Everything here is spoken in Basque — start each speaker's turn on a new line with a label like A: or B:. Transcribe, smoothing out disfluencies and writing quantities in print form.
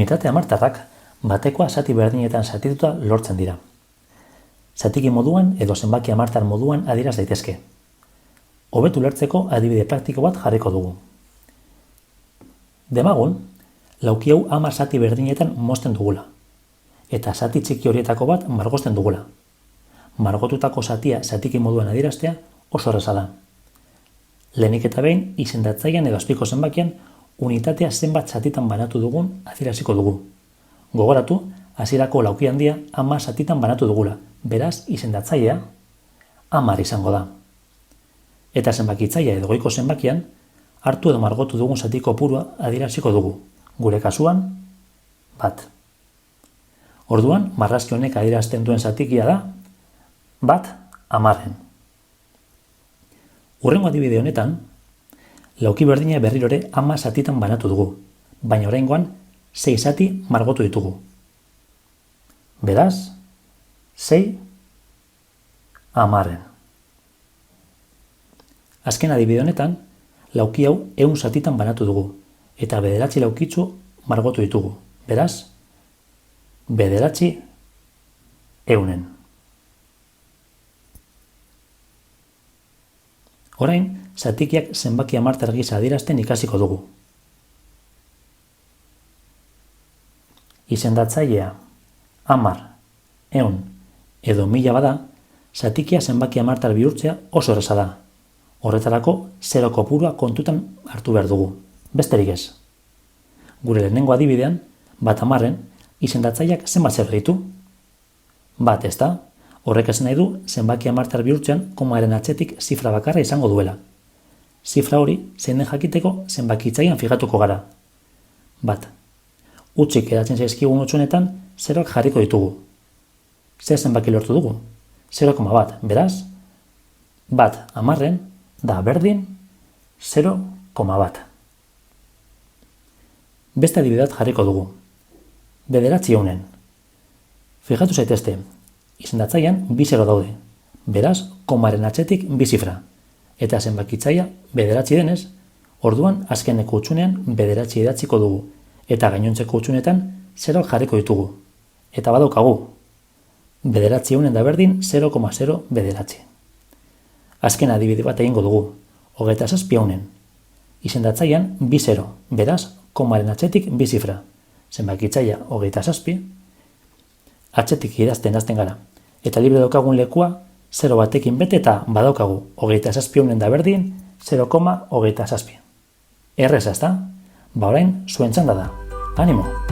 A: Unitate hamartarrak batekoa zati berdinetan zatituta lortzen dira. Zatiki moduan edo zenbaki hamartar moduan adieraz daitezke. Hobetu ulertzeko adibide praktiko bat jarriko dugu. Demagun, lauki hau 10 zati berdinetan mozten dugula, eta zati txiki horietako bat margosten dugula. Margotutako zatia zatiki moduan adieraztea oso erraza da. Lehenik eta behin izendatzailean edo azpiko zenbakian unitatea zenbat zatitan banatu dugun adieraziko dugu. Gogoratu, hasierako lauki handia 10 zatitan banatu dugula, beraz izendatzailea 10 izango da. Eta zenbakitzailea edo goiko zenbakian hartu edo margotu dugun zati kopurua adieraziko dugu. Gure kasuan, 1. Orduan, marrazki honek adierazten duen zatikia da 1 10. Hurrengo adibide honetan, lauki berdina berrirore 10 zatitan banatu dugu, baina oraingoan 6 zati margotu ditugu. Beraz, 6 10. Azken adibide honetan, lauki hau 100 zatitan banatu dugu, eta 9 laukitxo margotu ditugu. Beraz, 9 100. Orain, zatikiak zenbaki hamartar gisa adierazten ikasiko dugu. Izendatzailea 10, 100 edo 1000 bada, zatikia zenbaki hamartar bihurtzea oso erraza da. Horretarako, 0 kopurua kontutan hartu behar dugu. Besterik ez. Gure lehenengo adibidean, 1 10 izendatzaileak zenbat zer ditu? 1, ezta? Horrek esan nahi du zenbaki hamartar bihurtzean komaren atzetik zifra bakarra izango duela. Zifra hori zein den jakiteko zenbakitzailean fijatuko gara. 1. Utzik edatzen zaizkigun hutsunetan 0ak jarriko ditugu. Zer zenbaki lortu dugu? 0,1. Beraz, 1 10 da berdin 0,1. Beste adibideat jarriko dugu. 9 100. Fijatu zaitezte, izendatzailean 2 0 daude. Beraz, komaren atzetik 2 zifra. Eta zenbakitzailea 9 denez, orduan azkeneko hutsunean 9 idatziko dugu. Eta gainontzeko hutsunetan 0 jarriko ditugu. Eta badaukagu. 9 100 da berdin 0,0 Azken adibide bat egingo dugu, 27 100. Izendatzailean 2 0, beraz, komaren atzetik 2 zifra. Zenbakitzailea 27, atzetik idazten hasten gara. Eta libre daukagun lekua 0 batekin bete eta badaukagu 27 100 da berdin 0,27. Erreza, ezta? Ba orain, zuen txanda da. Animo!